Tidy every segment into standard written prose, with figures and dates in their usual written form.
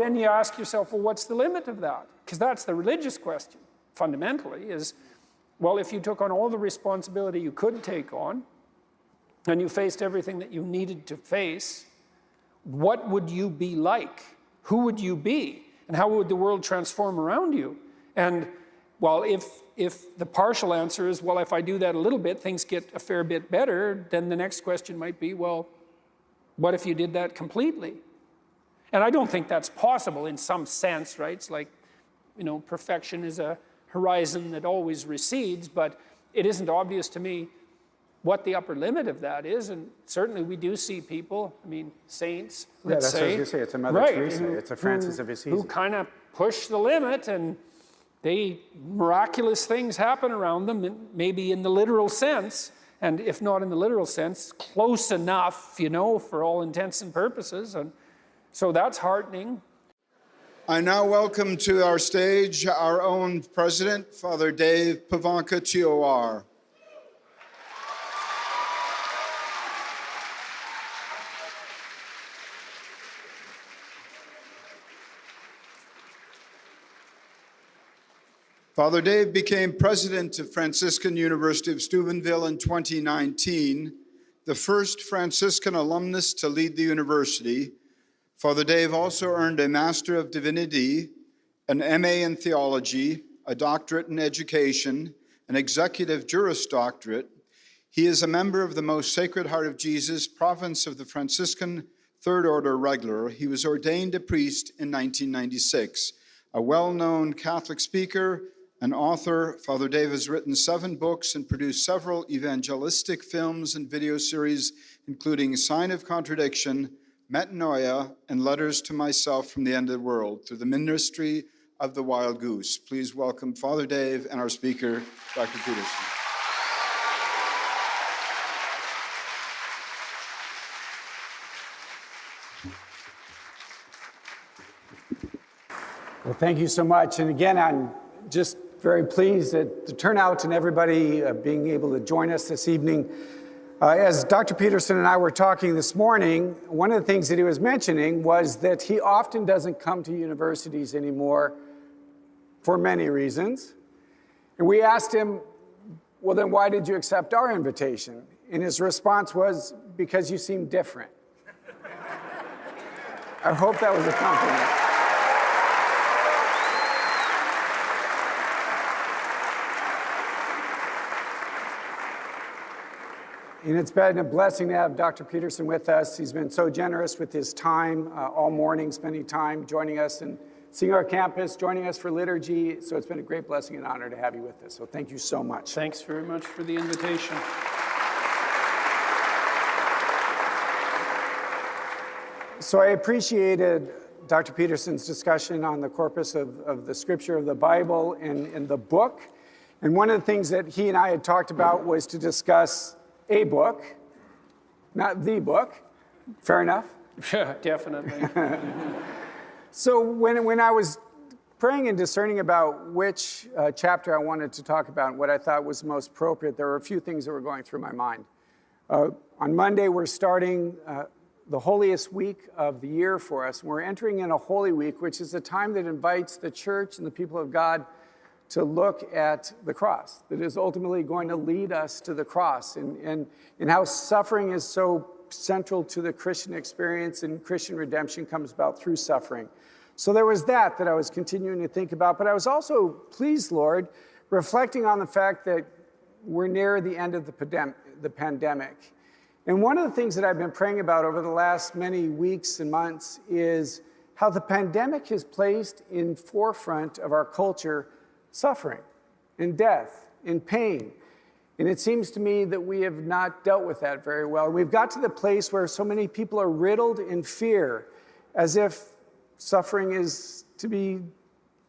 Then you ask yourself, well, what's the limit of that? Because that's the religious question, fundamentally, is, well, if you took on all the responsibility you could take on, and you faced everything that you needed to face, what would you be like? Who would you be? And how would the world transform around you? And, well, if the partial answer is, well, if I do that a little bit, things get a fair bit better, then the next question might be, well, what if you did that completely? And I don't think that's possible in some sense, right? It's like, you know, perfection is a horizon that always recedes, but it isn't obvious to me what the upper limit of that is. And certainly we do see people, I mean, saints, let's say. What I was going to say. It's a Mother Teresa, it's a Francis of Assisi. Who kind of push the limit, and miraculous things happen around them, maybe in the literal sense, and if not in the literal sense, close enough, you know, for all intents and purposes. And so that's heartening. I now welcome to our stage our own president, Father Dave Pavanka TOR. Father Dave became president of Franciscan University of Steubenville in 2019, the first Franciscan alumnus to lead the university. Father Dave also earned a Master of Divinity, an MA in Theology, a doctorate in education, an executive Juris Doctorate. He is a member of the Most Sacred Heart of Jesus, province of the Franciscan Third Order Regular. He was ordained a priest in 1996. A well-known Catholic speaker, an author, Father Dave has written 7 books and produced several evangelistic films and video series, including Sign of Contradiction, Metanoia, and Letters to Myself from the End of the World, through the ministry of the Wild Goose. Please welcome Father Dave and our speaker, Dr. Peterson. Well, thank you so much. And again, I'm just very pleased at the turnout and everybody being able to join us this evening. As Dr. Peterson and I were talking this morning, one of the things that he was mentioning was that he often doesn't come to universities anymore for many reasons. And we asked him, well, then why did you accept our invitation? And his response was, because you seem different. I hope that was a compliment. And it's been a blessing to have Dr. Peterson with us. He's been so generous with his time all morning, spending time joining us and seeing our campus, joining us for liturgy. So it's been a great blessing and honor to have you with us. So thank you so much. Thanks very much for the invitation. So I appreciated Dr. Peterson's discussion on the corpus of the scripture of the Bible and the book. And one of the things that he and I had talked about was to discuss a book, not the book. Fair enough? Yeah, definitely. So when I was praying and discerning about which chapter I wanted to talk about and what I thought was most appropriate, there were a few things that were going through my mind. On Monday, we're starting the holiest week of the year for us. We're entering in a Holy Week, which is a time that invites the church and the people of God to look at the cross, that is ultimately going to lead us to the cross, and how suffering is so central to the Christian experience, and Christian redemption comes about through suffering. So there was that I was continuing to think about, but I was also pleased, Lord, reflecting on the fact that we're near the end of the pandemic. And one of the things that I've been praying about over the last many weeks and months is how the pandemic has placed in forefront of our culture suffering and death and pain. And it seems to me that we have not dealt with that very well. We've got to the place where so many people are riddled in fear, as if suffering is to be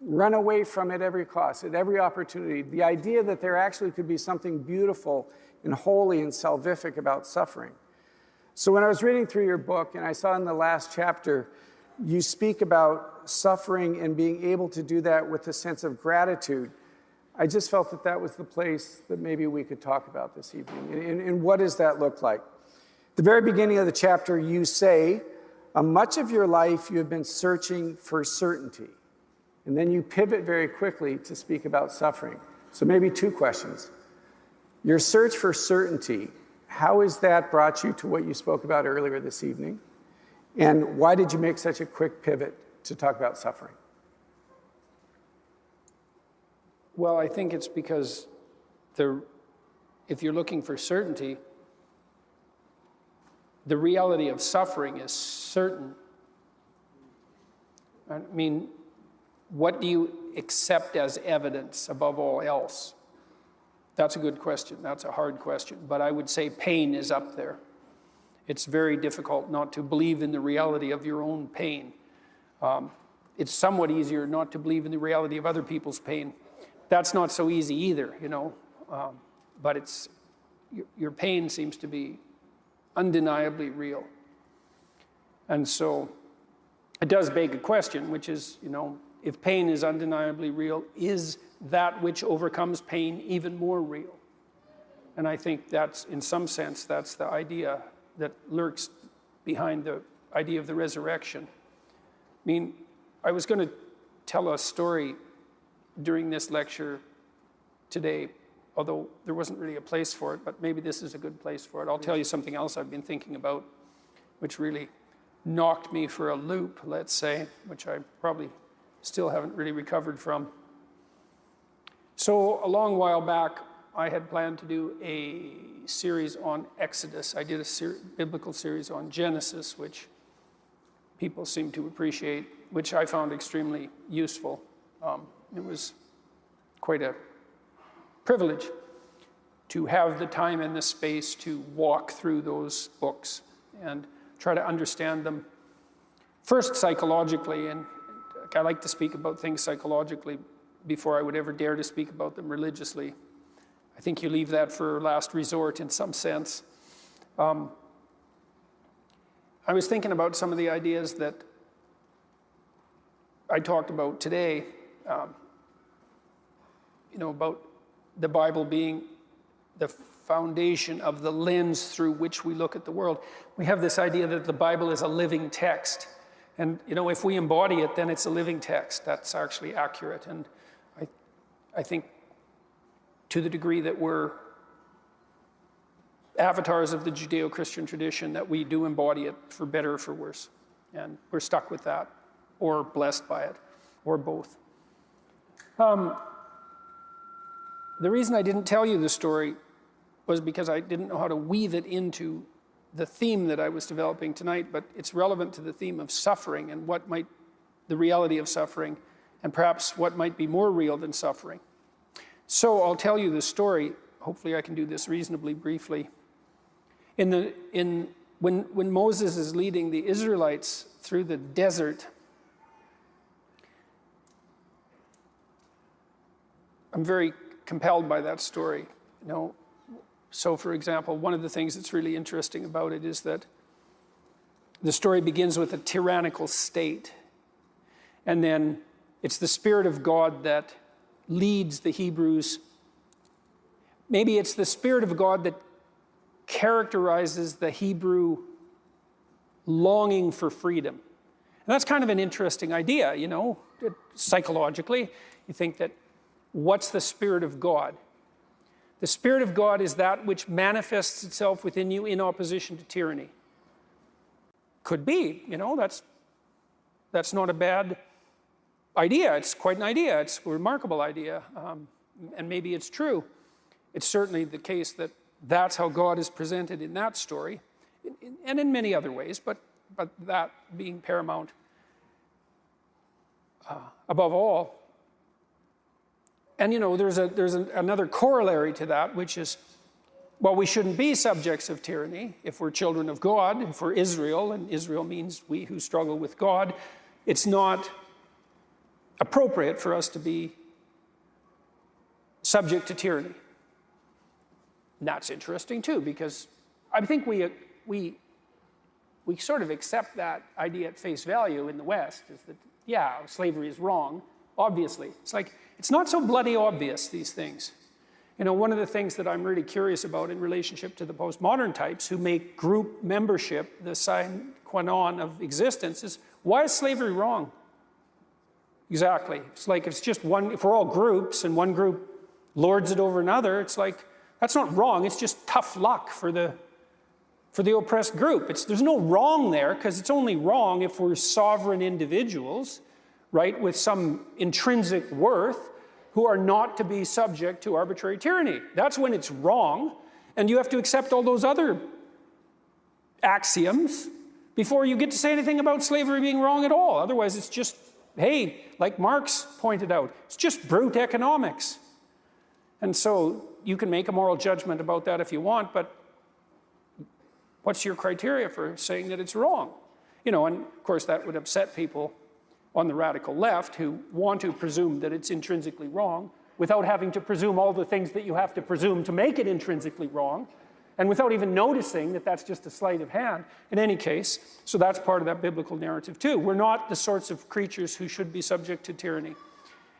run away from at every cost, at every opportunity. The idea that there actually could be something beautiful and holy and salvific about suffering. So when I was reading through your book, and I saw in the last chapter, you speak about suffering and being able to do that with a sense of gratitude. I just felt that that was the place that maybe we could talk about this evening. And what does that look like? At the very beginning of the chapter, you say, Much of your life you have been searching for certainty. And then you pivot very quickly to speak about suffering. So maybe two questions. Your search for certainty, how has that brought you to what you spoke about earlier this evening? And why did you make such a quick pivot to talk about suffering? Well, I think it's because if you're looking for certainty, the reality of suffering is certain. I mean, what do you accept as evidence above all else? That's a good question. That's a hard question. But I would say pain is up there. It's very difficult not to believe in the reality of your own pain. It's somewhat easier not to believe in the reality of other people's pain. That's not so easy either, you know. But your pain seems to be undeniably real. And so it does beg a question, which is, you know, if pain is undeniably real, is that which overcomes pain even more real? And I think that's, in some sense, that's the idea that lurks behind the idea of the resurrection. I mean, I was going to tell a story during this lecture today, although there wasn't really a place for it, but maybe this is a good place for it. I'll tell you something else I've been thinking about, which really knocked me for a loop, let's say, which I probably still haven't really recovered from. So a long while back, I had planned to do a series on Exodus. I did a biblical series on Genesis, which people seem to appreciate, which I found extremely useful. It was quite a privilege to have the time and the space to walk through those books and try to understand them, first psychologically, and I like to speak about things psychologically before I would ever dare to speak about them religiously. I think you leave that for last resort in some sense. I was thinking about some of the ideas that I talked about today, you know, about the Bible being the foundation of the lens through which we look at the world. We have this idea that the Bible is a living text. And, you know, if we embody it, then it's a living text. That's actually accurate. And I think to the degree that we're avatars of the Judeo-Christian tradition, that we do embody it for better or for worse. And we're stuck with that, or blessed by it, or both. The reason I didn't tell you the story was because I didn't know how to weave it into the theme that I was developing tonight, but it's relevant to the theme of suffering and the reality of suffering, and perhaps what might be more real than suffering. So I'll tell you the story. Hopefully I can do this reasonably briefly. When Moses is leading the Israelites through the desert, I'm very compelled by that story. You know, so for example, one of the things that's really interesting about it is that the story begins with a tyrannical state, and then it's the Spirit of God that leads the Hebrews. Maybe it's the Spirit of God that characterizes the Hebrew longing for freedom. And that's kind of an interesting idea, you know, psychologically. You think that, what's the Spirit of God? The Spirit of God is that which manifests itself within you in opposition to tyranny. Could be, you know, that's not a bad idea. It's quite an idea. It's a remarkable idea. And maybe it's true. It's certainly the case that that's how God is presented in that story, and in many other ways, but that being paramount above all. And you know, there's another corollary to that, which is, well, we shouldn't be subjects of tyranny if we're children of God, if we're Israel, and Israel means we who struggle with God. It's not appropriate for us to be subject to tyranny. And that's interesting too, because I think we sort of accept that idea at face value in the West, is that, yeah, slavery is wrong, obviously. It's like, it's not so bloody obvious, these things. You know, one of the things that I'm really curious about in relationship to the postmodern types who make group membership the sine qua non of existence is, why is slavery wrong? Exactly. It's like it's just one, if we're all groups and one group lords it over another, it's like, that's not wrong, it's just tough luck for the oppressed group. There's no wrong there, because it's only wrong if we're sovereign individuals, right, with some intrinsic worth, who are not to be subject to arbitrary tyranny. That's when it's wrong, and you have to accept all those other axioms before you get to say anything about slavery being wrong at all. Otherwise, it's just, hey, like Marx pointed out, it's just brute economics. And so you can make a moral judgment about that if you want, but what's your criteria for saying that it's wrong? And of course that would upset people on the radical left who want to presume that it's intrinsically wrong without having to presume all the things that you have to presume to make it intrinsically wrong, and without even noticing that that's just a sleight of hand. In any case, so that's part of that biblical narrative too. We're not the sorts of creatures who should be subject to tyranny.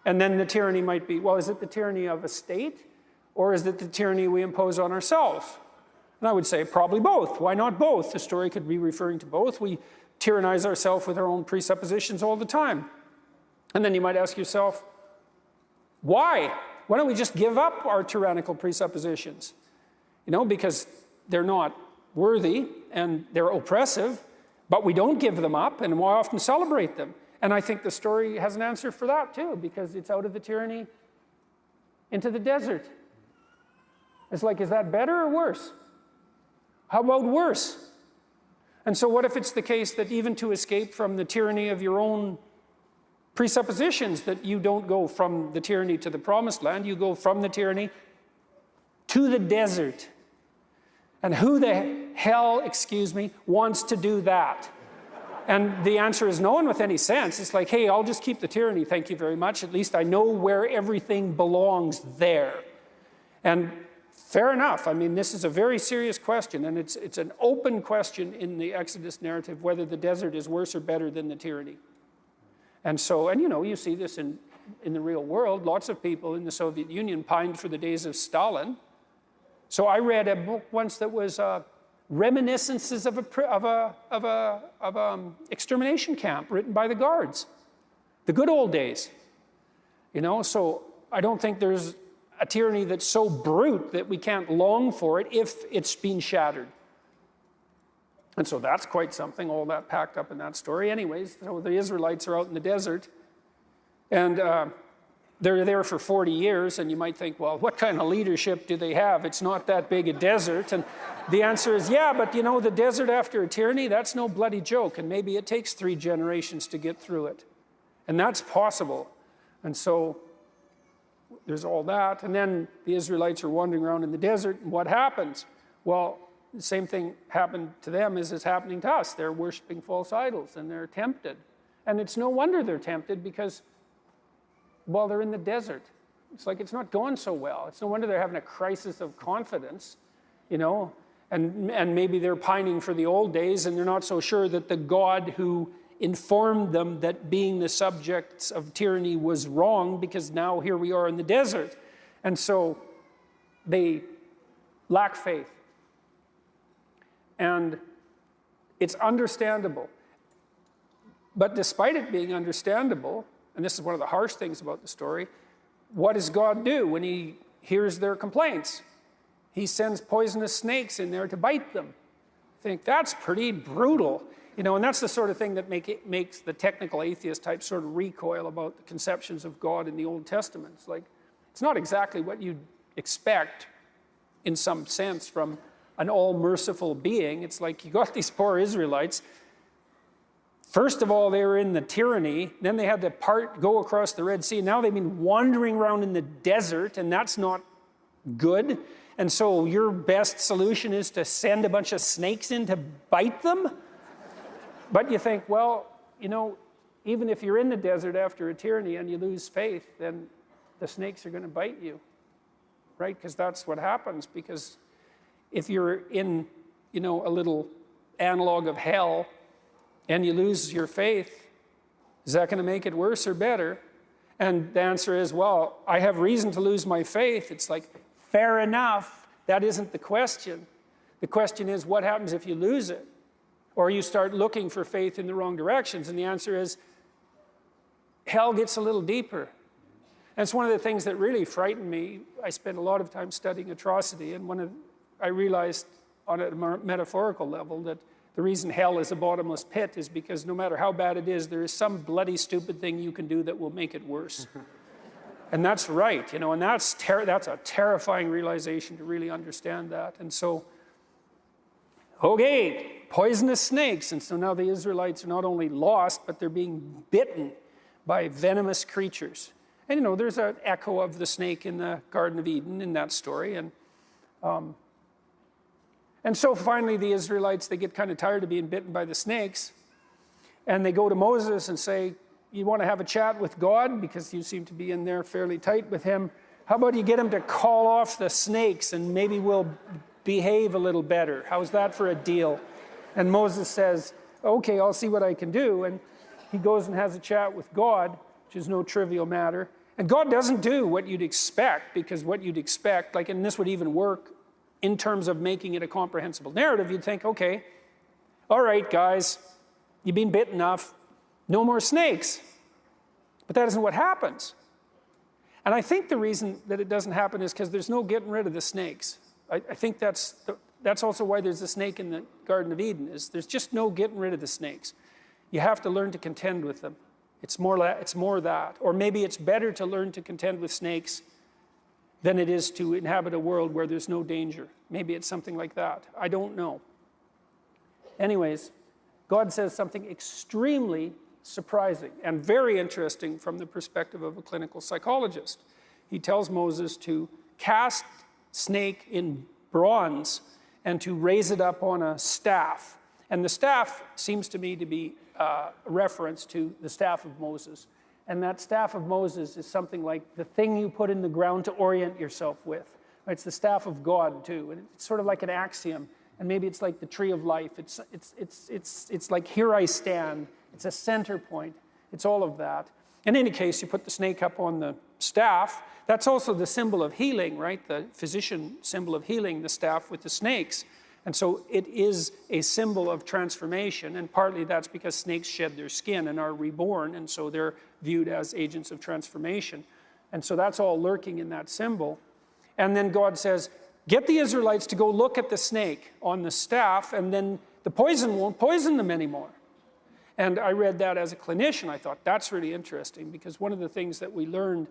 And then the tyranny might be, well, is it the tyranny of a state, or is it the tyranny we impose on ourselves? And I would say probably both. Why not both? The story could be referring to both. We tyrannize ourselves with our own presuppositions all the time. And then you might ask yourself, why? Why don't we just give up our tyrannical presuppositions? Because they're not worthy and they're oppressive, but we don't give them up, and we often celebrate them. And I think the story has an answer for that too, because it's out of the tyranny into the desert. It's like, is that better or worse? How about worse? And so what if it's the case that even to escape from the tyranny of your own presuppositions, that you don't go from the tyranny to the promised land, you go from the tyranny to the desert? And who the hell, wants to do that? And the answer is no one with any sense. It's like, hey, I'll just keep the tyranny, thank you very much. At least I know where everything belongs there. And fair enough. I mean, this is a very serious question, and it's an open question in the Exodus narrative whether the desert is worse or better than the tyranny. And so, you see this in the real world. Lots of people in the Soviet Union pined for the days of Stalin. So I read a book once that was reminiscences of a extermination camp written by the guards, the good old days. So I don't think there's a tyranny that's so brute that we can't long for it if it's been shattered. And so that's quite something, all that packed up in that story. Anyways, so the Israelites are out in the desert, and they're there for 40 years, and you might think, well, what kind of leadership do they have? It's not that big a desert. And the answer is, yeah, but the desert after a tyranny, that's no bloody joke, and maybe it takes 3 generations to get through it. And that's possible. And so there's all that. And then the Israelites are wandering around in the desert, and what happens? Well, the same thing happened to them as is happening to us. They're worshiping false idols, and they're tempted. And it's no wonder they're tempted, because, well, they're in the desert. It's like it's not going so well. It's no wonder they're having a crisis of confidence, and maybe they're pining for the old days, and they're not so sure that the God who informed them that being the subjects of tyranny was wrong, because now here we are in the desert. And so they lack faith. And it's understandable. But despite it being understandable, and this is one of the harsh things about the story, what does God do when he hears their complaints? He sends poisonous snakes in there to bite them. I think that's pretty brutal. And that's the sort of thing that makes the technical atheist type sort of recoil about the conceptions of God in the Old Testament. It's like, it's not exactly what you'd expect in some sense from an all-merciful being. It's like you got these poor Israelites. First of all, they were in the tyranny. Then they had to go across the Red Sea. Now they've been wandering around in the desert, and that's not good. And so your best solution is to send a bunch of snakes in to bite them? But you think, well, even if you're in the desert after a tyranny and you lose faith, then the snakes are going to bite you, right? Because that's what happens. Because if you're in, a little analog of hell and you lose your faith, is that going to make it worse or better? And the answer is, well, I have reason to lose my faith. It's like, fair enough. That isn't the question. The question is, what happens if you lose it? or you start looking for faith in the wrong directions. And the answer is, hell gets a little deeper. And it's one of the things that really frightened me. I spent a lot of time studying atrocity, and I realized on a metaphorical level that the reason hell is a bottomless pit is because no matter how bad it is, there is some bloody stupid thing you can do that will make it worse. And that's right, and that's a terrifying realization to really understand that. And so, okay, poisonous snakes. And so now the Israelites are not only lost, but they're being bitten by venomous creatures. And there's an echo of the snake in the Garden of Eden in that story. And so finally the Israelites, they get kind of tired of being bitten by the snakes. And they go to Moses and say, you want to have a chat with God because you seem to be in there fairly tight with him. How about you get him to call off the snakes and maybe we'll behave a little better. How's that for a deal? And Moses says, okay, I'll see what I can do. And he goes and has a chat with God, which is no trivial matter. And God doesn't do what you'd expect, because what you'd expect, and this would even work in terms of making it a comprehensible narrative, you'd think, okay, all right, guys, you've been bit enough, no more snakes. But that isn't what happens. And I think the reason that it doesn't happen is because there's no getting rid of the snakes. I think that's also why there's a snake in the Garden of Eden, is there's just no getting rid of the snakes. You have to learn to contend with them. It's more that. Or maybe it's better to learn to contend with snakes than it is to inhabit a world where there's no danger. Maybe it's something like that. I don't know. Anyways, God says something extremely surprising and very interesting from the perspective of a clinical psychologist. He tells Moses to cast snake in bronze and to raise it up on a staff. And the staff seems to me to be a reference to the staff of Moses. And that staff of Moses is something like the thing you put in the ground to orient yourself with. It's the staff of God too, and it's sort of like an axiom. And maybe it's like the tree of life. It's like here I stand. It's a center point. It's all of that. In any case, you put the snake up on the staff. That's also the symbol of healing, right? The physician symbol of healing, the staff with the snakes. And so it is a symbol of transformation, and partly that's because snakes shed their skin and are reborn, and so they're viewed as agents of transformation. And so that's all lurking in that symbol. And then God says, get the Israelites to go look at the snake on the staff, and then the poison won't poison them anymore. And I read that as a clinician. I thought, that's really interesting, because one of the things that we learned,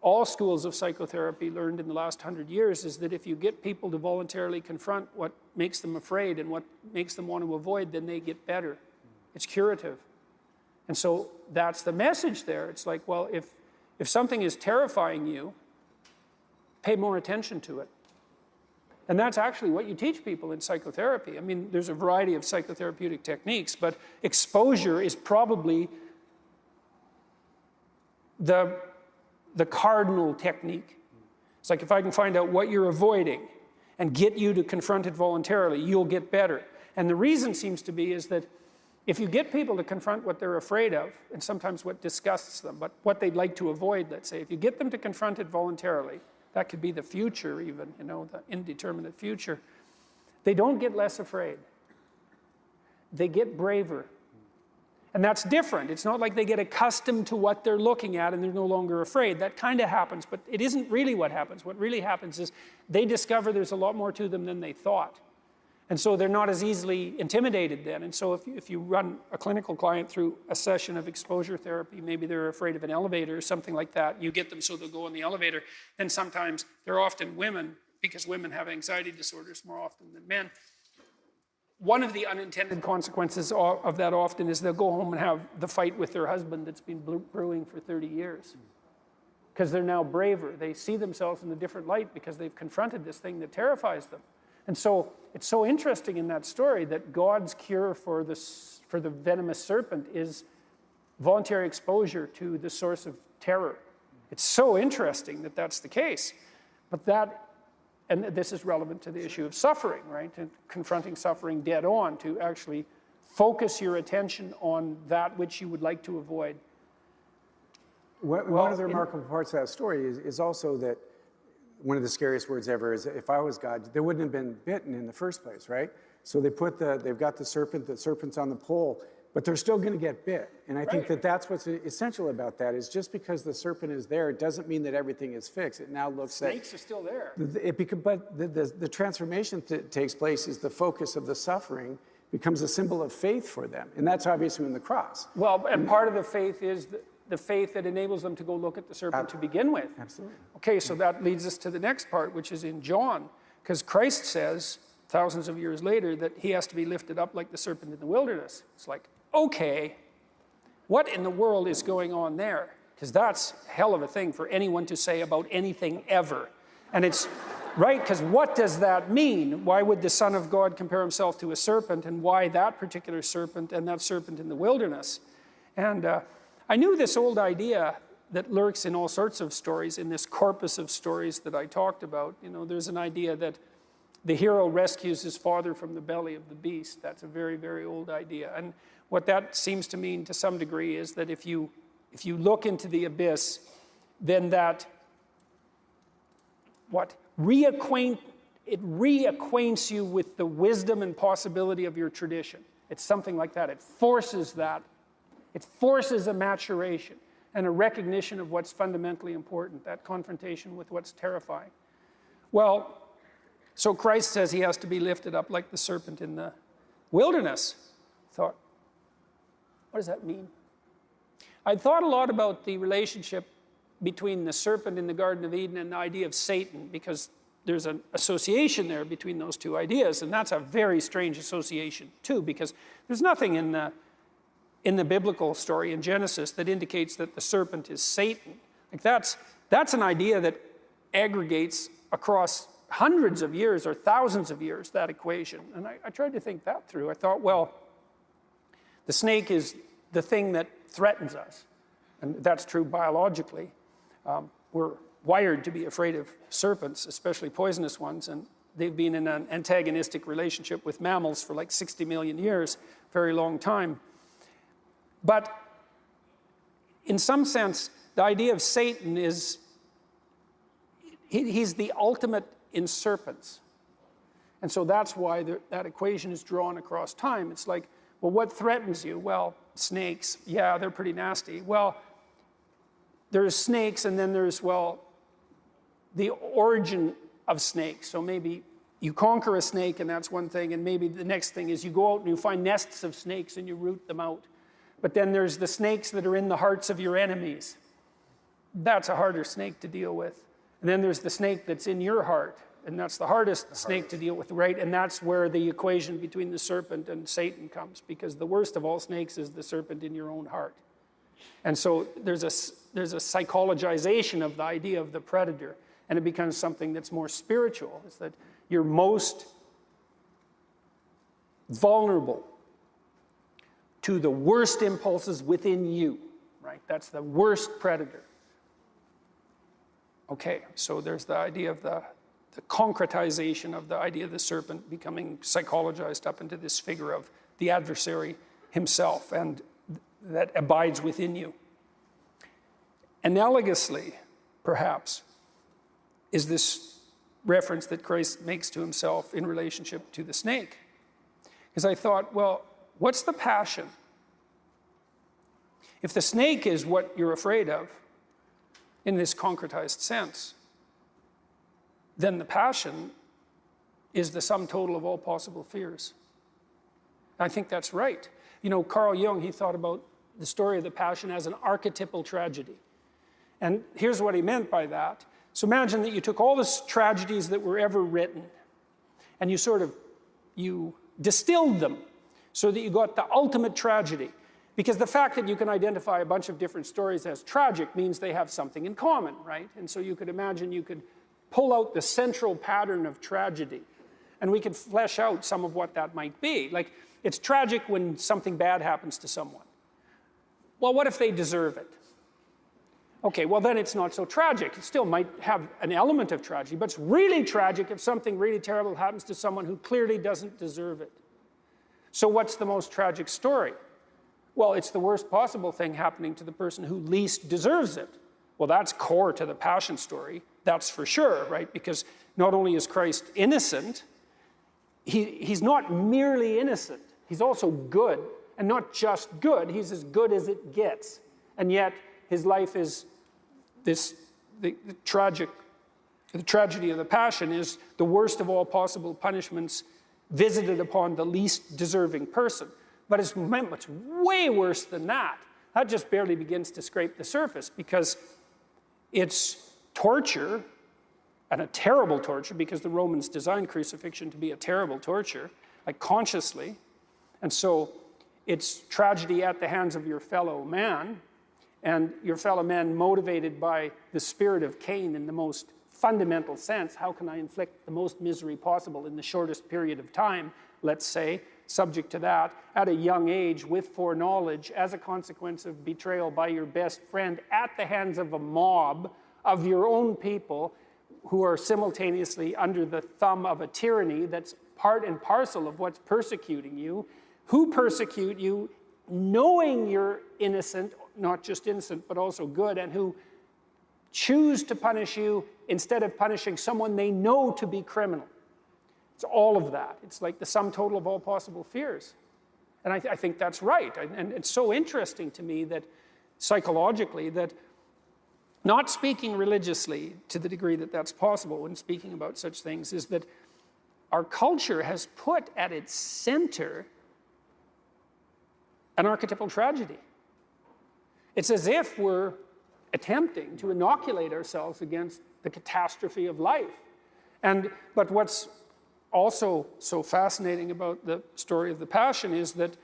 all schools of psychotherapy learned in the last 100 years, is that if you get people to voluntarily confront what makes them afraid and what makes them want to avoid, then they get better. It's curative. And so that's the message there. It's like, well, if something is terrifying you, pay more attention to it. And that's actually what you teach people in psychotherapy. I mean, there's a variety of psychotherapeutic techniques, but exposure is probably the cardinal technique. It's like, if I can find out what you're avoiding and get you to confront it voluntarily, you'll get better. And the reason seems to be is that if you get people to confront what they're afraid of, and sometimes what disgusts them, but what they'd like to avoid, let's say, if you get them to confront it voluntarily, that could be the future even, the indeterminate future, they don't get less afraid. They get braver. And that's different. It's not like they get accustomed to what they're looking at and they're no longer afraid. That kind of happens, but it isn't really what happens. What really happens is they discover there's a lot more to them than they thought. And so they're not as easily intimidated then. And so if you run a clinical client through a session of exposure therapy, maybe they're afraid of an elevator or something like that, you get them so they'll go in the elevator, then sometimes they're often women, because women have anxiety disorders more often than men. One of the unintended consequences of that often is they'll go home and have the fight with their husband that's been brewing for 30 years. Because they're now braver. They see themselves in a different light because they've confronted this thing that terrifies them. And so it's so interesting in that story that God's cure for the venomous serpent is voluntary exposure to the source of terror. It's so interesting that that's the case. But and this is relevant to the issue of suffering, right? And confronting suffering dead on, to actually focus your attention on that which you would like to avoid. One of the remarkable parts of that story is also that one of the scariest words ever is, if I was God, they wouldn't have been bitten in the first place, right? So they've got the serpent's on the pole, but they're still going to get bit. And I think that's what's essential about that, is just because the serpent is there, it doesn't mean that everything is fixed. It now looks Snakes are still there. But the transformation that takes place is the focus of the suffering becomes a symbol of faith for them. And that's obviously in the cross. Well, and part of the faith is the faith that enables them to go look at the serpent to begin with. Absolutely. Okay, so that leads us to the next part, which is in John, because Christ says, thousands of years later, that he has to be lifted up like the serpent in the wilderness. It's like, okay, what in the world is going on there? Because that's a hell of a thing for anyone to say about anything ever. And it's right, because what does that mean? Why would the Son of God compare himself to a serpent, and why that particular serpent and that serpent in the wilderness? And I knew this old idea that lurks in all sorts of stories, in this corpus of stories that I talked about. You know, there's an idea that the hero rescues his father from the belly of the beast. That's a very, very old idea. And what that seems to mean to some degree is that if you look into the abyss, then that, it reacquaints you with the wisdom and possibility of your tradition. It's something like that. It forces that. It forces a maturation and a recognition of what's fundamentally important, that confrontation with what's terrifying. Well, so Christ says he has to be lifted up like the serpent in the wilderness. I thought, what does that mean? I thought a lot about the relationship between the serpent in the Garden of Eden and the idea of Satan, because there's an association there between those two ideas, and that's a very strange association too, because there's nothing in the biblical story in Genesis that indicates that the serpent is Satan. Like that's an idea that aggregates across hundreds of years or thousands of years, that equation. And I tried to think that through. I thought, well, the snake is the thing that threatens us. And that's true biologically. We're wired to be afraid of serpents, especially poisonous ones, and they've been in an antagonistic relationship with mammals for like 60 million years, very long time. But in some sense, the idea of Satan is, he's the ultimate in serpents. And so that's why that equation is drawn across time. It's like, well, what threatens you? Well, snakes. Yeah, they're pretty nasty. Well, there's snakes, and then there's, well, the origin of snakes. So maybe you conquer a snake, and that's one thing, and maybe the next thing is you go out and you find nests of snakes and you root them out. But then there's the snakes that are in the hearts of your enemies. That's a harder snake to deal with. And then there's the snake that's in your heart, and that's the hardest snake to deal with, right? And that's where the equation between the serpent and Satan comes, because the worst of all snakes is the serpent in your own heart. And so there's a psychologization of the idea of the predator, and it becomes something that's more spiritual. It's that you're most vulnerable to the worst impulses within you, right? That's the worst predator. Okay, so there's the idea of the concretization of the idea of the serpent becoming psychologized up into this figure of the adversary himself, and that abides within you. Analogously, perhaps, is this reference that Christ makes to himself in relationship to the snake. Because I thought, well, what's the passion? If the snake is what you're afraid of, in this concretized sense, then the passion is the sum total of all possible fears. I think that's right. You know, Carl Jung, he thought about the story of the Passion as an archetypal tragedy. And here's what he meant by that. So imagine that you took all the tragedies that were ever written, and you distilled them so that you got the ultimate tragedy. Because the fact that you can identify a bunch of different stories as tragic means they have something in common, right? And so you could imagine you could pull out the central pattern of tragedy, and we could flesh out some of what that might be. Like, it's tragic when something bad happens to someone. Well, what if they deserve it? Okay, well then it's not so tragic. It still might have an element of tragedy, but it's really tragic if something really terrible happens to someone who clearly doesn't deserve it. So what's the most tragic story? Well, it's the worst possible thing happening to the person who least deserves it. Well, that's core to the Passion story, that's for sure, right? Because not only is Christ innocent, he's not merely innocent. He's also good, and not just good. He's as good as it gets. And yet his life is this, the tragedy of the Passion is the worst of all possible punishments visited upon the least deserving person. But it's way worse than that. That just barely begins to scrape the surface, because it's torture, and a terrible torture, because the Romans designed crucifixion to be a terrible torture, like consciously. And so it's tragedy at the hands of your fellow man, and your fellow man motivated by the spirit of Cain in the most fundamental sense. How can I inflict the most misery possible in the shortest period of time, let's say, subject to that, at a young age, with foreknowledge, as a consequence of betrayal by your best friend at the hands of a mob of your own people who are simultaneously under the thumb of a tyranny that's part and parcel of what's persecuting you, who persecute you knowing you're innocent, not just innocent, but also good, and who choose to punish you instead of punishing someone they know to be criminal. It's all of that. It's like the sum total of all possible fears. And I think that's right. And it's so interesting to me that psychologically, that not speaking religiously to the degree that that's possible when speaking about such things, is that our culture has put at its center an archetypal tragedy. It's as if we're attempting to inoculate ourselves against the catastrophe of life. But what's also so fascinating about the story of the Passion is that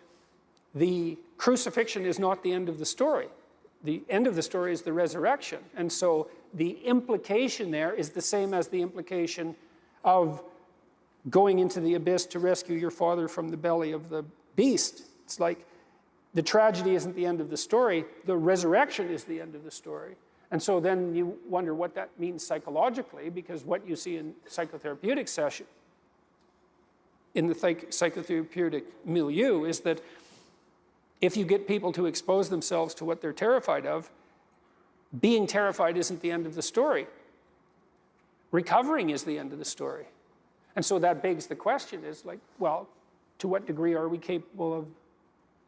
the crucifixion is not the end of the story. The end of the story is the resurrection. And so the implication there is the same as the implication of going into the abyss to rescue your father from the belly of the beast. It's like the tragedy isn't the end of the story, the resurrection is the end of the story. And so then you wonder what that means psychologically, because what you see in psychotherapeutic session, in the psychotherapeutic milieu, is that if you get people to expose themselves to what they're terrified of, being terrified isn't the end of the story. Recovering is the end of the story. And so that begs the question is like, well, to what degree are we capable of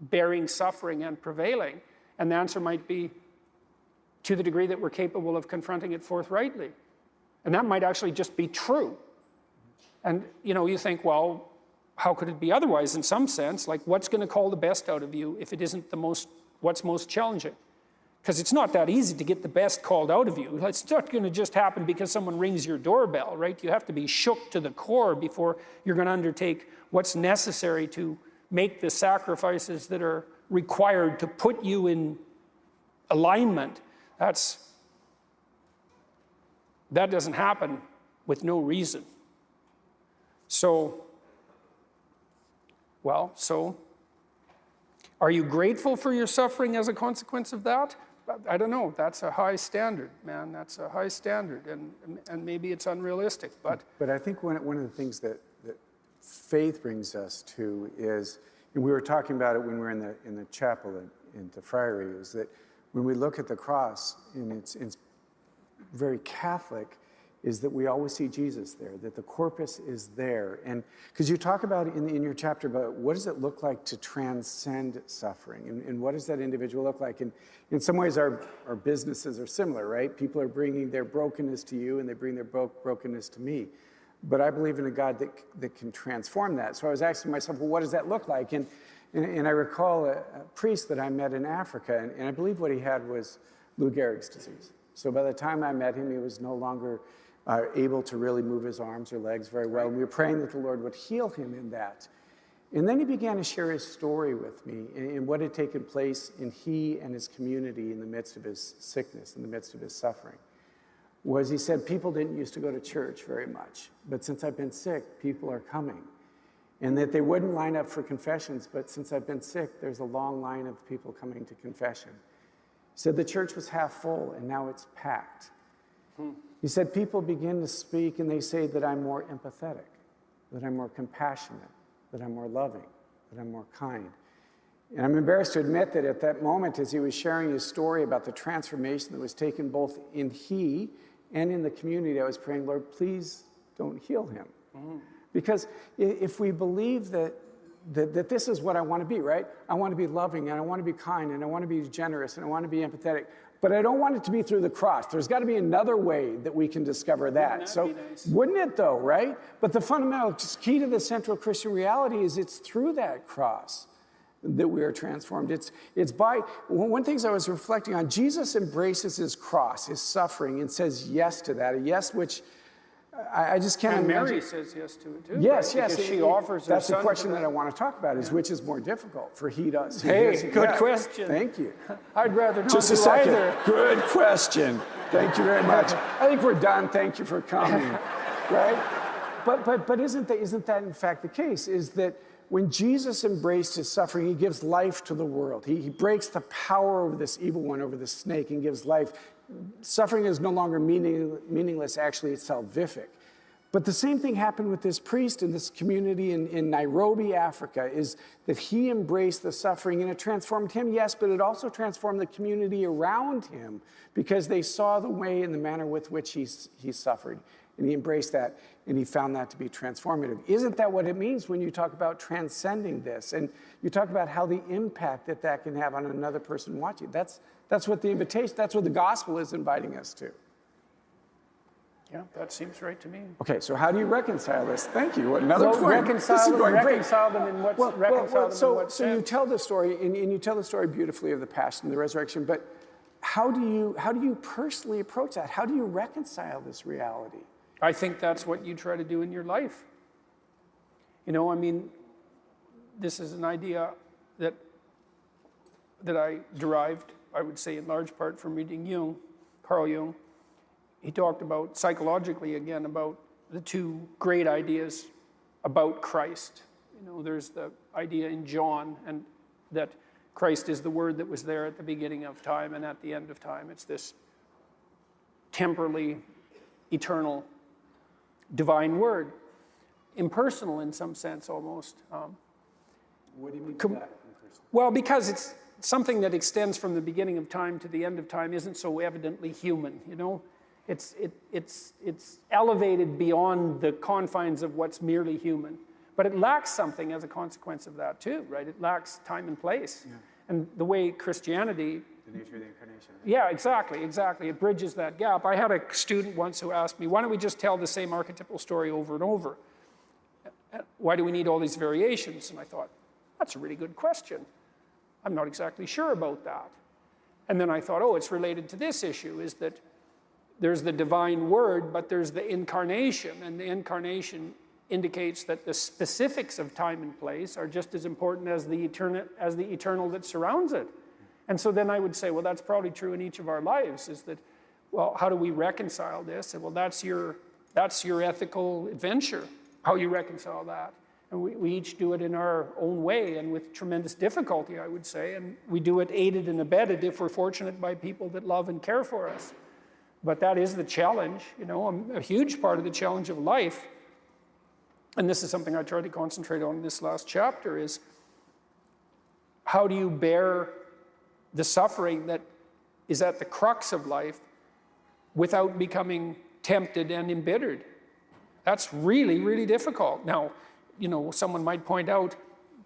bearing suffering and prevailing? And the answer might be to the degree that we're capable of confronting it forthrightly. And that might actually just be true. And you think, well, how could it be otherwise in some sense? Like, what's going to call the best out of you if it isn't what's most challenging? Because it's not that easy to get the best called out of you. It's not going to just happen because someone rings your doorbell, right? You have to be shook to the core before you're going to undertake what's necessary to make the sacrifices that are required to put you in alignment. That doesn't happen with no reason. So are you grateful for your suffering as a consequence of that? I don't know. That's a high standard, man. That's a high standard, and maybe it's unrealistic. But I think one of the things that faith brings us to is, and we were talking about it when we were in the chapel in the friary, is that when we look at the cross, and it's very Catholic, is that we always see Jesus there, that the corpus is there. And because you talk about in your chapter about what does it look like to transcend suffering, and what does that individual look like? And in some ways our businesses are similar, right? People are bringing their brokenness to you and they bring their brokenness to me. But I believe in a God that can transform that. So I was asking myself, well, what does that look like? And I recall a priest that I met in Africa, and I believe what he had was Lou Gehrig's disease. So by the time I met him, he was no longer able to really move his arms or legs very well. And we were praying that the Lord would heal him in that. And then he began to share his story with me and what had taken place in he and his community in the midst of his sickness, in the midst of his suffering. He said, people didn't used to go to church very much, but since I've been sick, people are coming. And that they wouldn't line up for confessions, but since I've been sick, there's a long line of people coming to confession. He said the church was half full, and now it's packed. He said people begin to speak, and they say that I'm more empathetic, that I'm more compassionate, that I'm more loving, that I'm more kind. And I'm embarrassed to admit that at that moment, as he was sharing his story about the transformation that was taken both in he and in the community, I was praying, Lord, please don't heal him. Because if we believe that this is what I want to be, right? I want to be loving, and I want to be kind, and I want to be generous, and I want to be empathetic. But I don't want it to be through the cross. There's got to be another way that we can discover that. So, wouldn't it though, right? But the fundamental key to the central Christian reality is it's through that cross that we are transformed. It's by, one thing I was reflecting on, Jesus embraces his cross, his suffering, and says yes to that, a yes which I just can't and imagine. Mary says yes to it too. Yes, right? yes. Because she offers her That's the son question to that I want to talk about, is which is more difficult for he does. Hey, good question. Thank you. I'd rather not Just a do second. either. Good question. Thank you very much. I think we're done. Thank you for coming. Right? But isn't that in fact the case? Is that when Jesus embraced his suffering, he gives life to the world. He breaks the power over this evil one, over the snake, and gives life. Suffering is no longer meaningless. Actually, it's salvific. But the same thing happened with this priest in this community in Nairobi, Africa, is that he embraced the suffering, and it transformed him, yes, but it also transformed the community around him, because they saw the way and the manner with which he suffered. And he embraced that, and he found that to be transformative. Isn't that what it means when you talk about transcending this? And you talk about how the impact that can have on another person watching. That's what the invitation, that's what the gospel is inviting us to. Yeah, that seems right to me. Okay, so how do you reconcile this? Thank you. Another point. Reconcile them in what's So you tell the story, and you tell the story beautifully of the passion and the resurrection, but how do you personally approach that? How do you reconcile this reality? I think that's what you try to do in your life. You know, I mean, this is an idea that I derived, I would say in large part, from reading Carl Jung. He talked about, psychologically again, about the two great ideas about Christ. You know, there's the idea in John, and that Christ is the Word that was there at the beginning of time and at the end of time. It's this temporally eternal divine Word, impersonal in some sense almost. What do you mean by that? Well, because it's something that extends from the beginning of time to the end of time isn't so evidently human, you know? It's elevated beyond the confines of what's merely human. But it lacks something as a consequence of that too, right? It lacks time and place. Yeah. And the way Christianity... The nature of the incarnation. Right? Yeah, exactly. It bridges that gap. I had a student once who asked me, why don't we just tell the same archetypal story over and over? Why do we need all these variations? And I thought, that's a really good question. I'm not exactly sure about that. And then I thought, oh, it's related to this issue, is that there's the divine Word, but there's the incarnation, and the incarnation indicates that the specifics of time and place are just as important as the eternal that surrounds it. And so then I would say, well, that's probably true in each of our lives, is that, well, how do we reconcile this? And well, that's your ethical adventure, how you reconcile that. And we each do it in our own way and with tremendous difficulty, I would say, and we do it aided and abetted if we're fortunate by people that love and care for us. But that is the challenge, you know, a huge part of the challenge of life. And this is something I tried to concentrate on in this last chapter, is how do you bear the suffering that is at the crux of life without becoming tempted and embittered? That's really, really difficult. Now, you know, someone might point out,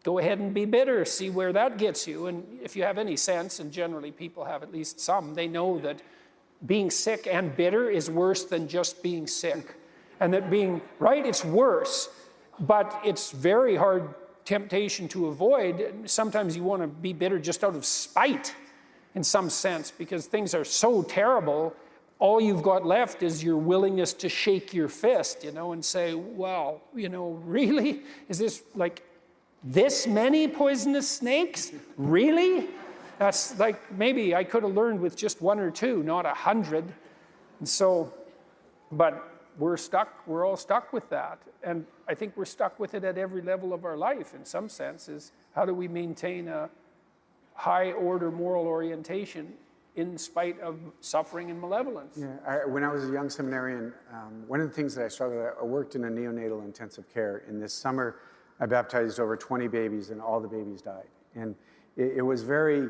go ahead and be bitter, see where that gets you. And if you have any sense, and generally people have at least some, they know that being sick and bitter is worse than just being sick. And that being, right, it's worse, but it's very hard temptation to avoid. Sometimes you want to be bitter just out of spite in some sense, because things are so terrible, all you've got left is your willingness to shake your fist, you know, and say, wow, you know, really? Is this like this many poisonous snakes? Really? That's like, maybe I could have learned with just one or two, not 100. And so, but we're all stuck with that. And I think we're stuck with it at every level of our life in some sense, is how do we maintain a high order moral orientation in spite of suffering and malevolence? Yeah, when I was a young seminarian, one of the things that I struggled with, I worked in a neonatal intensive care. In this summer, I baptized over 20 babies, and all the babies died. And it was very,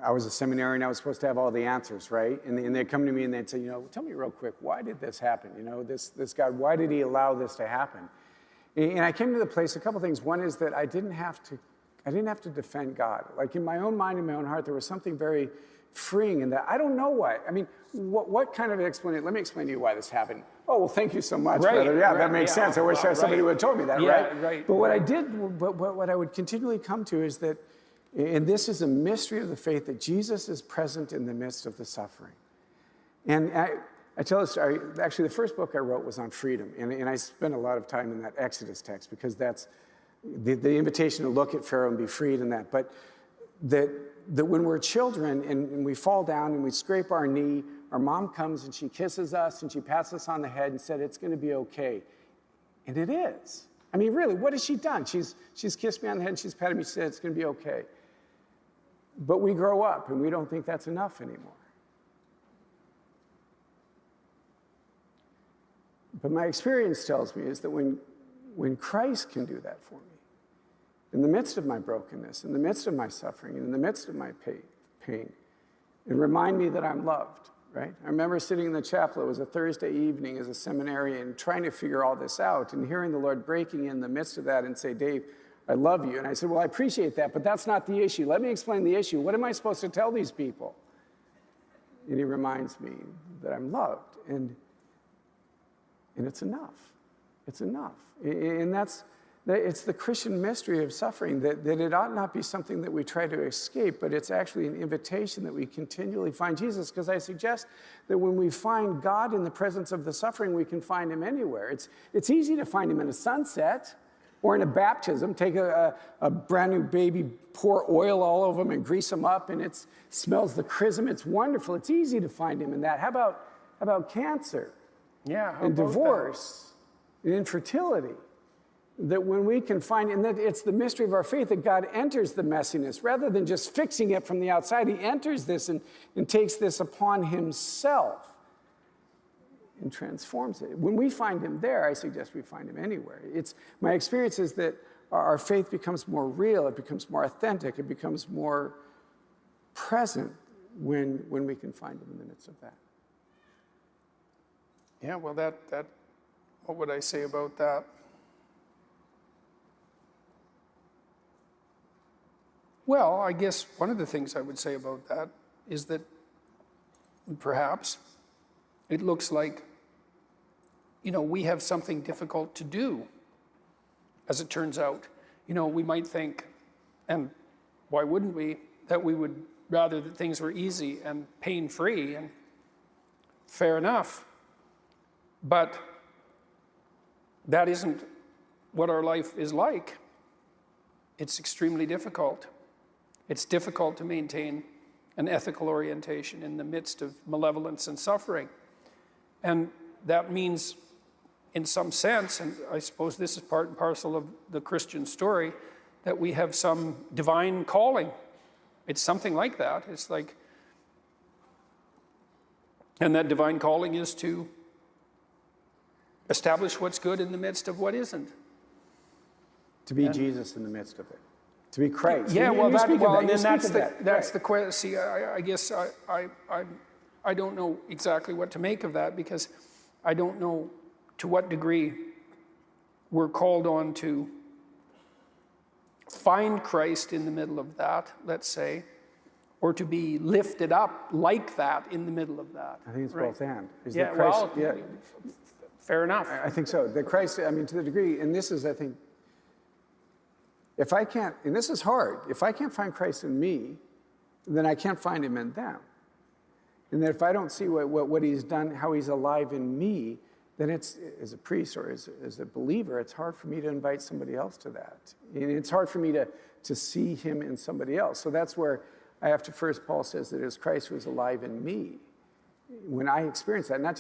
I was a seminarian, I was supposed to have all the answers, right? And they'd come to me and they'd say, you know, tell me real quick, why did this happen? You know, this God, why did he allow this to happen? And I came to the place, a couple things. One is that I didn't have to defend God. Like in my own mind, in my own heart, there was something very freeing in that. I don't know why. I mean, what kind of explanation? Let me explain to you why this happened. Oh, well, thank you so much, brother. Yeah, that makes sense. I wish somebody would have told me that, right? But what I did, what I would continually come to is that, and this is a mystery of the faith, that Jesus is present in the midst of the suffering. And I tell a story. Actually, the first book I wrote was on freedom, and I spent a lot of time in that Exodus text because that's the invitation to look at Pharaoh and be freed in that. But that when we're children and we fall down and we scrape our knee, our mom comes and she kisses us and she pats us on the head and said, "It's going to be okay." And it is. I mean, really, what has she done? She's kissed me on the head and she's patted me. She said, "It's going to be okay." But we grow up and we don't think that's enough anymore. But my experience tells me is that when Christ can do that for me, in the midst of my brokenness, in the midst of my suffering, in the midst of my pain, and remind me that I'm loved, right? I remember sitting in the chapel, it was a Thursday evening as a seminarian, trying to figure all this out and hearing the Lord breaking in the midst of that and say, "Dave, I love you." And I said, "Well, I appreciate that, but that's not the issue. Let me explain the issue. What am I supposed to tell these people?" And he reminds me that I'm loved, and it's enough. It's enough. And it's the Christian mystery of suffering, that it ought not be something that we try to escape, but it's actually an invitation that we continually find Jesus, because I suggest that when we find God in the presence of the suffering, we can find him anywhere. It's easy to find him in a sunset or in a baptism. Take a brand new baby, pour oil all over him and grease him up, and it smells the chrism. It's wonderful. It's easy to find him in that. How about cancer? Yeah, and divorce, and infertility, that when we can find, and that it's the mystery of our faith that God enters the messiness rather than just fixing it from the outside. He enters this and takes this upon himself and transforms it. When we find him there, I suggest we find him anywhere. My experience is that our faith becomes more real, it becomes more authentic, it becomes more present when we can find him in the midst of that. Yeah, well, what would I say about that? Well, I guess one of the things I would say about that is that perhaps it looks like, we have something difficult to do, as it turns out. We might think, and why wouldn't we, that we would rather that things were easy and pain-free, and fair enough. But that isn't what our life is like. It's extremely difficult. It's difficult to maintain an ethical orientation in the midst of malevolence and suffering. And that means, in some sense, and I suppose this is part and parcel of the Christian story, that we have some divine calling. It's something like that. It's like, and that divine calling is to establish what's good in the midst of what isn't. To be Jesus in the midst of it. To be Christ. Yeah, that's the question. See, I guess I don't know exactly what to make of that, because I don't know to what degree we're called on to find Christ in the middle of that, let's say, or to be lifted up like that in the middle of that. I think it's both and. Fair enough. I think so. The Christ, to the degree, and this is, I think, if I can't, and this is hard, if I can't find Christ in me, then I can't find him in them. And that if I don't see what he's done, how he's alive in me, then it's, as a priest or as a believer, it's hard for me to invite somebody else to that. And it's hard for me to see him in somebody else. So that's where I have to first, Paul says that it is Christ who is alive in me. When I experience that, not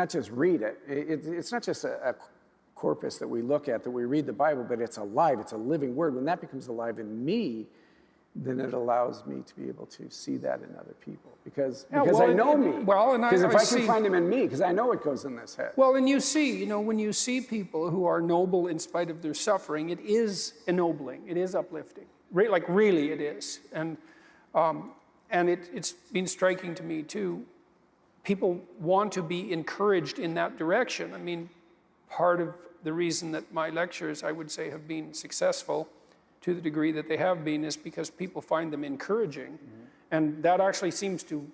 just read it. It's not just a corpus that we look at, that we read the Bible, but it's alive. It's a living word. When that becomes alive in me, then it allows me to be able to see that in other people. Because I know me. Because if I can find him in me, because I know what goes in this head. Well, and you see, when you see people who are noble in spite of their suffering, it is ennobling. It is uplifting. Really it is. And it's been striking to me, too. People want to be encouraged in that direction. part of the reason that my lectures, I would say, have been successful to the degree that they have been is because people find them encouraging. And that actually seems to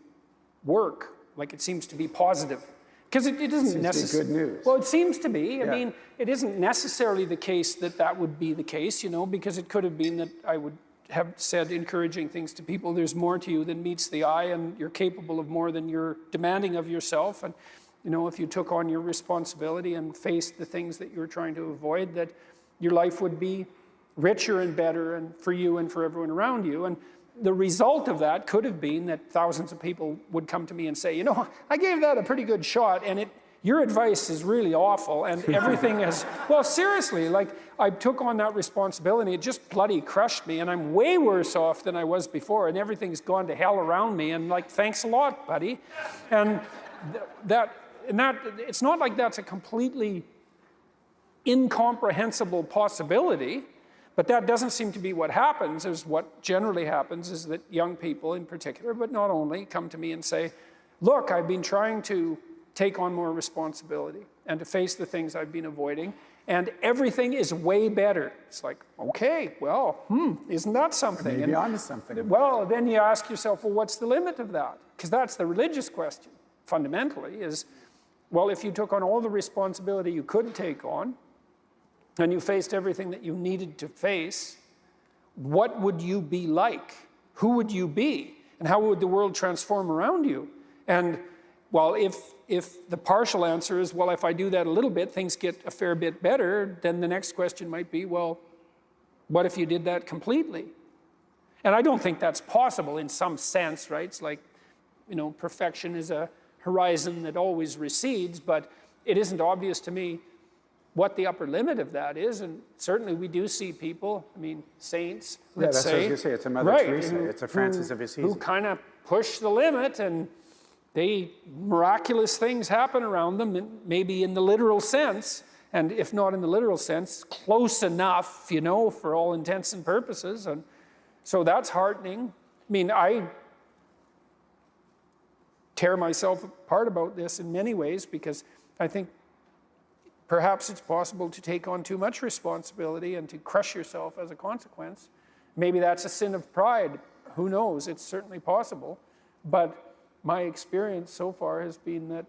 work, like it seems to be positive. Because it isn't necessarily good news. Well, it seems to be. I mean, it isn't necessarily the case that that would be the case, you know, because it could have been that I would have said encouraging things to people. There's more to you than meets the eye, and you're capable of more than you're demanding of yourself. And, you know, if you took on your responsibility and faced the things that you were trying to avoid, that your life would be richer and better and for you and for everyone around you. And the result of that could have been that thousands of people would come to me and say, you know, I gave that a pretty good shot, and your advice is really awful, and everything is, well, seriously, like, I took on that responsibility, it just bloody crushed me, and I'm way worse off than I was before, and everything's gone to hell around me, and like, thanks a lot, buddy. And it's not like that's a completely incomprehensible possibility. But that doesn't seem to be what happens. Is what generally happens is that young people in particular, but not only, come to me and say, look, I've been trying to take on more responsibility and to face the things I've been avoiding, and everything is way better. It's like, okay, well, isn't that something? Maybe onto something. Well, then you ask yourself, well, what's the limit of that? Because that's the religious question, fundamentally, is, well, if you took on all the responsibility you could take on, and you faced everything that you needed to face, what would you be like? Who would you be? And how would the world transform around you? And, well, if the partial answer is, well, if I do that a little bit, things get a fair bit better, then the next question might be, well, what if you did that completely? And I don't think that's possible in some sense, right? It's like, you know, perfection is a horizon that always recedes, but it isn't obvious to me what the upper limit of that is, and certainly we do see people, I mean, saints, let's say. What I was going to say. It's a Mother Teresa, it's a Francis of Assisi. Who kind of push the limit, and miraculous things happen around them, and maybe in the literal sense, and if not in the literal sense, close enough, you know, for all intents and purposes, and so that's heartening. I mean, I tear myself apart about this in many ways, because I think perhaps it's possible to take on too much responsibility and to crush yourself as a consequence. Maybe that's a sin of pride. Who knows? It's certainly possible. But my experience so far has been that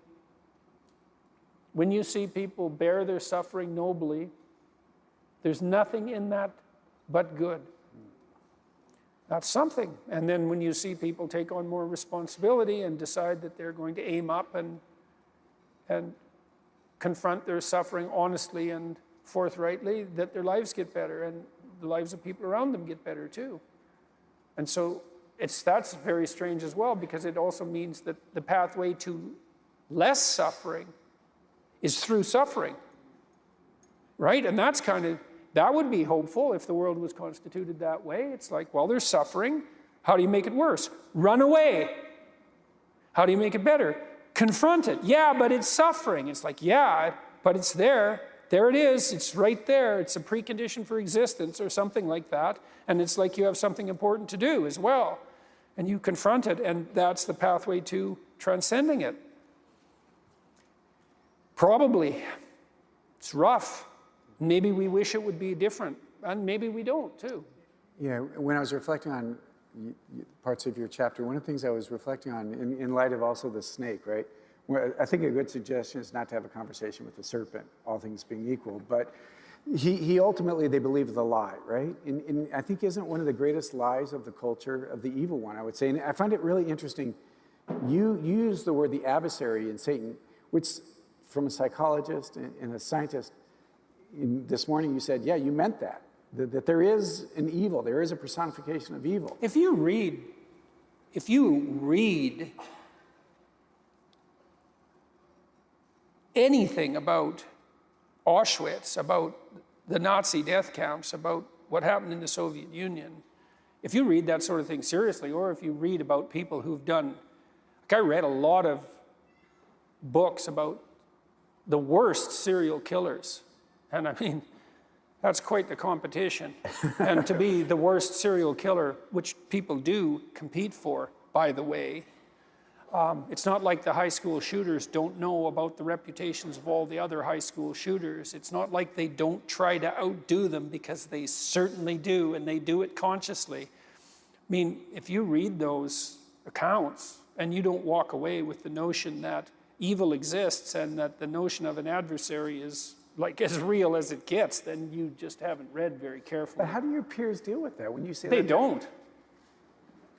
when you see people bear their suffering nobly, there's nothing in that but good. That's something. And then when you see people take on more responsibility and decide that they're going to aim up and confront their suffering honestly and forthrightly, that their lives get better and the lives of people around them get better too. And so that's very strange as well, because it also means that the pathway to less suffering is through suffering, right? And that would be hopeful if the world was constituted that way. It's like, well, there's suffering. How do you make it worse? Run away. How do you make it better? Confront it. Yeah, but it's suffering. It's like, yeah, but it's there. There it is. It's right there. It's a precondition for existence or something like that. And it's like you have something important to do as well. And you confront it, and that's the pathway to transcending it. Probably. It's rough. Maybe we wish it would be different, and maybe we don't too. Yeah, when I was reflecting on parts of your chapter, one of the things I was reflecting on in light of also the snake, right? Well, I think a good suggestion is not to have a conversation with the serpent, all things being equal, but he ultimately, they believe the lie, right? And I think isn't one of the greatest lies of the culture of the evil one, I would say. And I find it really interesting. You use the word the adversary in Satan, which from a psychologist and a scientist, this morning you said, yeah, you meant that there is an evil, there is a personification of evil. If you read anything about Auschwitz, about the Nazi death camps, about what happened in the Soviet Union, if you read that sort of thing seriously, or if you read about people who've done, like I read a lot of books about the worst serial killers, and I mean, that's quite the competition. And to be the worst serial killer, which people do compete for, by the way, It's not like the high school shooters don't know about the reputations of all the other high school shooters. It's not like they don't try to outdo them, because they certainly do, and they do it consciously. I mean, if you read those accounts and you don't walk away with the notion that evil exists and that the notion of an adversary is like as real as it gets, then you just haven't read very carefully. But how do your peers deal with that when you say They that? don't.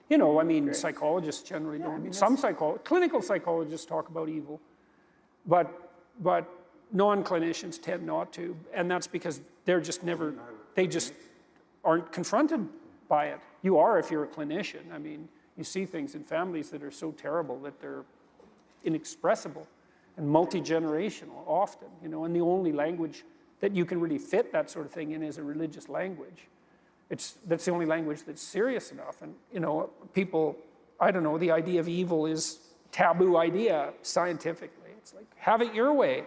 You know, I mean, psychologists generally don't. I mean, Some clinical psychologists talk about evil, but non-clinicians tend not to, and that's because they just aren't confronted by it. You are if you're a clinician. I mean, you see things in families that are so terrible that they're inexpressible and multi-generational often, you know, and the only language that you can really fit that sort of thing in is a religious language. That's the only language that's serious enough. And, you know, people, I don't know, the idea of evil is taboo idea scientifically. It's like, have it your way.